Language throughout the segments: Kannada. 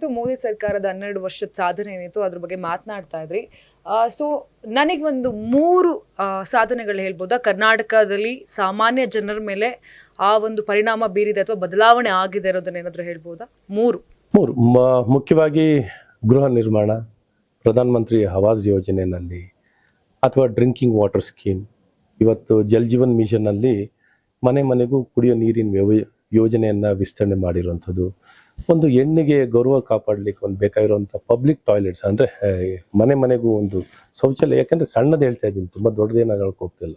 ಇವತ್ತು ಮೋದಿ ಸರ್ಕಾರದ 12 ವರ್ಷದ ಸಾಧನೆ ಏನಿತ್ತು ಅದ್ರ ಬಗ್ಗೆ ಮಾತನಾಡ್ತಾ ಇದ್ರಿ. ಸೊ ನನಗೆ ಒಂದು 3 ಸಾಧನೆಗಳು ಹೇಳ್ಬೋದಾ ಕರ್ನಾಟಕದಲ್ಲಿ ಸಾಮಾನ್ಯ ಜನರ ಮೇಲೆ ಆ ಒಂದು ಪರಿಣಾಮ ಬೀರಿದೆ ಅಥವಾ ಬದಲಾವಣೆ ಆಗಿದೆ ಅನ್ನೋದನ್ನ ಏನಾದರೂ ಹೇಳ್ಬೋದಾ? 3 ಮುಖ್ಯವಾಗಿ ಗೃಹ ನಿರ್ಮಾಣ, ಪ್ರಧಾನ ಮಂತ್ರಿ ಆವಾಸ್ ಯೋಜನೆಯಲ್ಲಿ ಅಥವಾ ಡ್ರಿಂಕಿಂಗ್ ವಾಟರ್ ಸ್ಕೀಮ್, ಇವತ್ತು ಜಲ್ ಜೀವನ್ ಮಿಷನ್ ಅಲ್ಲಿ ಮನೆ ಮನೆಗೂ ಕುಡಿಯೋ ನೀರಿನ ಯೋಜನೆಯನ್ನ ವಿಸ್ತರಣೆ ಮಾಡಿರುವಂಥದ್ದು, ಒಂದು ಹೆಣ್ಣಿಗೆ ಗೌರವ ಕಾಪಾಡಲಿಕ್ಕೆ ಒಂದು ಬೇಕಾಗಿರುವಂಥ ಪಬ್ಲಿಕ್ ಟಾಯ್ಲೆಟ್ಸ್ ಅಂದರೆ ಮನೆ ಮನೆಗೂ ಒಂದು ಶೌಚಾಲಯ. ಯಾಕಂದರೆ ಸಣ್ಣದು ಹೇಳ್ತಾ ಇದ್ದೀನಿ, ತುಂಬ ದೊಡ್ಡದೇನಾಗ ಹೋಗ್ತಿಲ್ಲ.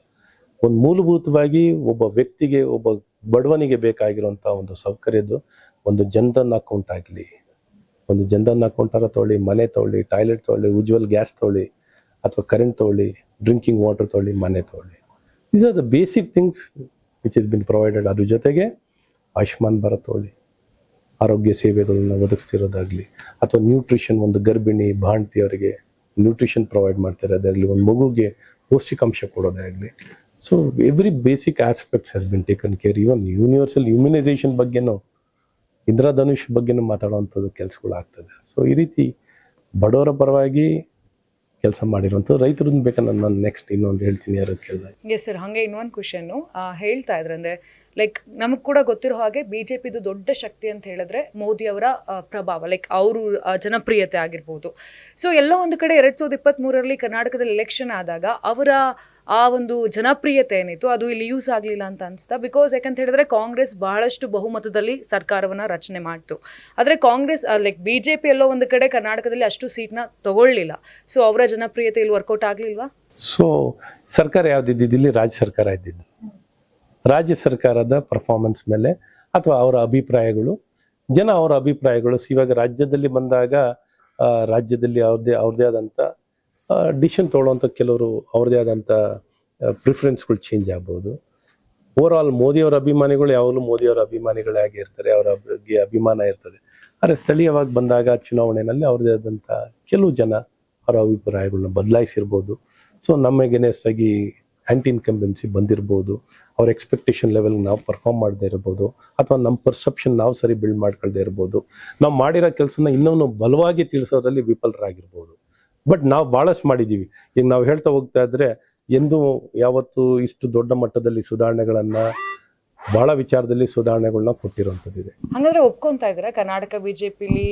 ಒಂದು ಮೂಲಭೂತವಾಗಿ ಒಬ್ಬ ವ್ಯಕ್ತಿಗೆ, ಒಬ್ಬ ಬಡವನಿಗೆ ಬೇಕಾಗಿರುವಂಥ ಒಂದು ಸೌಕರ್ಯದ್ದು ಒಂದು ಜನ್ಧನ್ ಅಕೌಂಟ್ ಆಗಲಿ, ಒಂದು ಜನ್ಧನ್ ಅಕೌಂಟಾರ ತೊಗೊಳ್ಳಿ, ಮನೆ ತೊಗೊಳ್ಳಿ, ಟಾಯ್ಲೆಟ್ ತೊಗೊಳ್ಳಿ, ಉಜ್ವಲ್ ಗ್ಯಾಸ್ ತೊಗೊಳ್ಳಿ, ಅಥವಾ ಕರೆಂಟ್ ತೊಗೊಳ್ಳಿ, ಡ್ರಿಂಕಿಂಗ್ ವಾಟರ್ ತೊಗೊಳ್ಳಿ, ಮನೆ ತೊಗೊಳ್ಳಿ. These are the basic things which is been provided. ಅದ್ರ ಜೊತೆಗೆ ಆಯುಷ್ಮಾನ್ ಭಾರತ್ ತೊಗೊಳ್ಳಿ, ಆರೋಗ್ಯ ಸೇವೆಗಳನ್ನ ಒದಗಿಸ್ತಿರೋದಾಗಲಿ, ಅಥವಾ ನ್ಯೂಟ್ರಿಷನ್, ಒಂದು ಗರ್ಭಿಣಿ ಬಾಣತಿಯವರಿಗೆ ನ್ಯೂಟ್ರಿಷನ್ ಪ್ರೊವೈಡ್ ಮಾಡ್ತಿರೋದಾಗಲಿ, ಒಂದು ಮಗುಗೆ ಪೌಷ್ಟಿಕಾಂಶ ಕೊಡೋದಾಗಲಿ. So every basic aspects has been taken care. Even universal immunisation ಬಗ್ಗೆನೂ, ಇಂದ್ರಧನುಷ್ ಬಗ್ಗೆನೂ ಮಾತಾಡುವಂಥದ್ದು ಕೆಲಸಗಳು ಆಗ್ತದೆ. ಸೊ ಈ ರೀತಿ ಬಡವರ ಪರವಾಗಿ ಕೆಲಸ ಮಾಡಿರುವಂಥದ್ದು. ರೈತರನ್ನ ಬೇಕಾದ್ರೆ ನಾನು ನೆಕ್ಸ್ಟ್ ಇನ್ನೊಂದು ಹೇಳ್ತೀನಿ ಯಾರು ಕೇಳಿದಾಗ. ಎಸ್ ಸರ್, ಹಾಗೆ ಇನ್ನೊಂದು ಕ್ವಶನ್ನು ಹೇಳ್ತಾ ಇದ್ರೆ ಅಂದರೆ ಲೈಕ್ ನಮಗೆ ಕೂಡ ಗೊತ್ತಿರೋ ಹಾಗೆ BJPದು ದೊಡ್ಡ ಶಕ್ತಿ ಅಂತ ಹೇಳಿದ್ರೆ ಮೋದಿ ಅವರ ಪ್ರಭಾವ, ಲೈಕ್ ಅವರು ಜನಪ್ರಿಯತೆ ಆಗಿರ್ಬೋದು. ಸೊ ಎಲ್ಲೋ ಒಂದು ಕಡೆ 2023ರಲ್ಲಿ ಕರ್ನಾಟಕದಲ್ಲಿ ಎಲೆಕ್ಷನ್ ಆದಾಗ ಅವರ ಆ ಒಂದು ಜನಪ್ರಿಯತೆ ಏನಿತ್ತು ಅದು ಇಲ್ಲಿ ಯೂಸ್ ಆಗಲಿಲ್ಲ ಅಂತ ಅನಿಸ್ತಾ. ಬಿಕಾಸ್ ಯಾಕಂತ ಹೇಳಿದ್ರೆ ಕಾಂಗ್ರೆಸ್ ಬಹಳಷ್ಟು ಬಹುಮತದಲ್ಲಿ ಸರ್ಕಾರವನ್ನು ರಚನೆ ಮಾಡ್ತು. ಆದರೆ ಕಾಂಗ್ರೆಸ್ ಲೈಕ್ BJP ಎಲ್ಲೋ ಒಂದು ಕಡೆ ಕರ್ನಾಟಕದಲ್ಲಿ ಅಷ್ಟು ಸೀಟ್ನ ತಗೊಳ್ಳಿಲ್ಲ. ಸೊ ಅವರ ಜನಪ್ರಿಯತೆ ಇಲ್ಲಿ ವರ್ಕೌಟ್ ಆಗಲಿಲ್ವಾ? ಸೊ ಸರ್ಕಾರ ಯಾವ್ದಿದ್ದು ಇಲ್ಲಿ ರಾಜ್ಯ ಸರ್ಕಾರ ಇದ್ದಿದ್ದು. ರಾಜ್ಯ ಸರ್ಕಾರದ ಪರ್ಫಾರ್ಮೆನ್ಸ್ ಮೇಲೆ ಅಥವಾ ಅವರ ಅಭಿಪ್ರಾಯಗಳು, ಜನ ಅವರ ಅಭಿಪ್ರಾಯಗಳು. ಇವಾಗ ರಾಜ್ಯದಲ್ಲಿ ಬಂದಾಗ ರಾಜ್ಯದಲ್ಲಿ ಅವ್ರದ್ದೇ ಆದಂಥ ಡಿಸಿಷನ್ ತೊಗೊಳ್ಳೋವಂಥ ಕೆಲವರು ಅವ್ರದ್ದೇ ಆದಂಥ ಪ್ರಿಫರೆನ್ಸ್ಗಳು ಚೇಂಜ್ ಆಗ್ಬೋದು. ಓವರ್ ಆಲ್ ಮೋದಿಯವರ ಅಭಿಮಾನಿಗಳು ಯಾವಾಗಲೂ ಮೋದಿಯವರ ಅಭಿಮಾನಿಗಳೇ ಆಗಿರ್ತಾರೆ, ಅವರ ಬಗ್ಗೆ ಅಭಿಮಾನ ಇರ್ತದೆ. ಆದರೆ ಸ್ಥಳೀಯವಾಗಿ ಬಂದಾಗ ಚುನಾವಣೆಯಲ್ಲಿ ಅವ್ರದ್ದೇ ಆದಂಥ ಕೆಲವು ಜನ ಅವರ ಅಭಿಪ್ರಾಯಗಳನ್ನ ಬದಲಾಯಿಸಿರ್ಬೋದು. ಸೊ ನಮಗೆ ಅಗೇನೆಸ್ಟ್ ಆಗಿ ಆ್ಯಂಟಿ ಇನ್ಕಂಬೆನ್ಸಿ ಬಂದಿರ್ಬೋದು, ಅವ್ರ ಎಕ್ಸ್ಪೆಕ್ಟೇಷನ್ ಲೆವೆಲ್ ನಾವು ಪರ್ಫಾರ್ಮ್ ಮಾಡದೇ ಇರ್ಬೋದು, ಅಥವಾ ನಮ್ಮ ಪರ್ಸೆಪ್ಷನ್ ನಾವು ಸರಿ ಬಿಲ್ಡ್ ಮಾಡ್ಕೊಳ್ದೇ ಇರ್ಬೋದು, ನಾವು ಮಾಡಿರೋ ಕೆಲಸನ ಇನ್ನೊಂದು ಬಲವಾಗಿ ತಿಳಿಸೋದ್ರಲ್ಲಿ ವಿಫಲರಾಗಿರ್ಬೋದು. ಬಟ್ ನಾವು ಭಾಳಷ್ಟು ಮಾಡಿದ್ದೀವಿ. ಈಗ ನಾವು ಹೇಳ್ತಾ ಹೋಗ್ತಾ ಇದ್ರೆ ಎಂದು ಯಾವತ್ತು ಇಷ್ಟು ದೊಡ್ಡ ಮಟ್ಟದಲ್ಲಿ ಸುಧಾರಣೆಗಳನ್ನ, ಬಹಳ ವಿಚಾರದಲ್ಲಿ ಸುಧಾರಣೆಗಳನ್ನ ಕೊಟ್ಟಿರುವಂಥದ್ದಿದೆ. ಹಂಗಾದ್ರೆ ಒಪ್ಕೊಂತಾ ಇದ್ರೆ ಕರ್ನಾಟಕ BJPಲಿ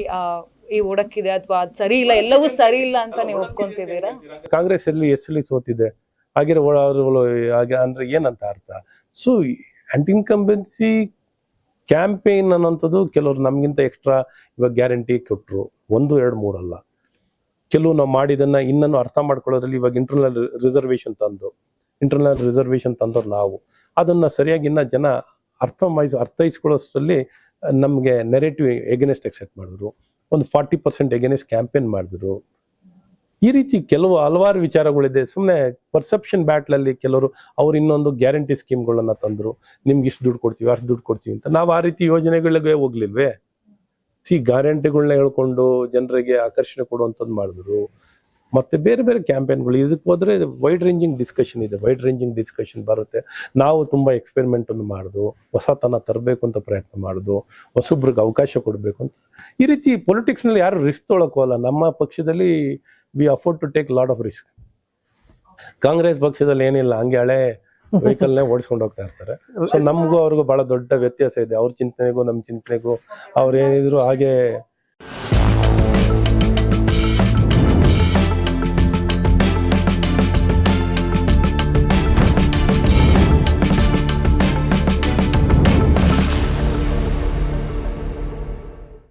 ಈ ಒಡಕ್ಕಿದೆ ಅಥವಾ ಅದು ಸರಿ ಇಲ್ಲ, ಎಲ್ಲವೂ ಸರಿ ಇಲ್ಲ ಅಂತ ನೀವು ಒಪ್ಕೊಂತಿದ್ದೀರಾ? ಕಾಂಗ್ರೆಸ್ ಎಲ್ಲಿ ಸೋತಿದೆ ಹಾಗೆ ಹಾಗೆ ಅಂದ್ರೆ ಏನಂತ ಅರ್ಥ? ಸೊ ಆಂಟಿ ಇನ್ಕಂಬೆನ್ಸಿ ಕ್ಯಾಂಪೇನ್ ಅನ್ನೋಂಥದ್ದು ಕೆಲವರು ನಮ್ಗಿಂತ ಎಕ್ಸ್ಟ್ರಾ ಇವಾಗ ಗ್ಯಾರಂಟಿ ಕೊಟ್ಟರು, 1, 2, 3 ಅಲ್ಲ. ಕೆಲವು ನಾವು ಮಾಡಿದನ್ನ ಇನ್ನೂ ಅರ್ಥ ಮಾಡ್ಕೊಳ್ಳೋದ್ರಲ್ಲಿ ಇವಾಗ ಇಂಟರ್ನಲ್ ರಿಸರ್ವೇಶನ್ ತಂದವ್ರು ನಾವು ಅದನ್ನ ಸರಿಯಾಗಿ ಇನ್ನ ಜನ ಅರ್ಥೈಸ್ಕೊಳ್ಳೋಷ್ಟರಲ್ಲಿ ನಮ್ಗೆ ನೆರೇಟಿವ್ ಎಗೇನೆಸ್ಟ್ ಎಕ್ಸೆಪ್ಟ್ ಮಾಡಿದ್ರು, ಒಂದು 40% ಎಗೇನೆಸ್ಟ್ ಕ್ಯಾಂಪೇನ್ ಮಾಡಿದ್ರು. ಈ ರೀತಿ ಕೆಲವು ಹಲವಾರು ವಿಚಾರಗಳಿದೆ. ಸುಮ್ಮನೆ ಪರ್ಸೆಪ್ಷನ್ ಬ್ಯಾಟ್ಲಲ್ಲಿ ಕೆಲವರು ಅವ್ರು ಇನ್ನೊಂದು ಗ್ಯಾರಂಟಿ ಸ್ಕೀಮ್ಗಳನ್ನ ತಂದ್ರು, ನಿಮ್ಗೆ ಇಷ್ಟು ದುಡ್ಡು ಕೊಡ್ತೀವಿ, ಅಷ್ಟು ದುಡ್ಡು ಕೊಡ್ತೀವಿ ಅಂತ. ನಾವು ಆ ರೀತಿ ಯೋಜನೆಗಳಿಗೆ ಹೋಗ್ಲಿಲ್ವೇ? ಗ್ಯಾರಂಟಿಗಳನ್ನ ಹೇಳ್ಕೊಂಡು ಜನರಿಗೆ ಆಕರ್ಷಣೆ ಕೊಡುವಂಥದ್ದು ಮಾಡಿದ್ರು. ಮತ್ತೆ ಬೇರೆ ಬೇರೆ ಕ್ಯಾಂಪೇನ್ಗಳು. ಇದಕ್ಕೆ ಹೋದ್ರೆ ವೈಡ್ ರೇಂಜಿಂಗ್ ಡಿಸ್ಕಷನ್ ಬರುತ್ತೆ. ನಾವು ತುಂಬಾ ಎಕ್ಸ್ಪೆರಿಮೆಂಟ್ ಅನ್ನು ಮಾಡುದು, ಹೊಸತನ ತರಬೇಕು ಅಂತ ಪ್ರಯತ್ನ ಮಾಡುದು, ಹೊಸಬ್ರಿಗೆ ಅವಕಾಶ ಕೊಡಬೇಕು ಅಂತ. ಈ ರೀತಿ ಪೊಲಿಟಿಕ್ಸ್ ನಲ್ಲಿ ಯಾರು ರಿಸ್ಕ್ ತೊಗೊಳಕೋಲ್ಲ. ನಮ್ಮ ಪಕ್ಷದಲ್ಲಿ we afford to take lot of risk. Congress ಪಕ್ಷದಲ್ಲಿ ಏನಿಲ್ಲ, ಹಂಗೆ ಹಳೆ ವೆಹಿಕಲ್ನೇ ಓಡಿಸ್ಕೊಂಡು ಹೋಗ್ತಾ ಇರ್ತಾರೆ. ಸೊ ನಮಗೂ ಅವ್ರಿಗೂ ಬಹಳ ದೊಡ್ಡ ವ್ಯತ್ಯಾಸ ಇದೆ. ಅವ್ರ ಚಿಂತನೆಗೂ ನಮ್ಮ ಚಿಂತನೆಗೂ ಅವ್ರು ಏನಿದ್ರು ಹಾಗೆ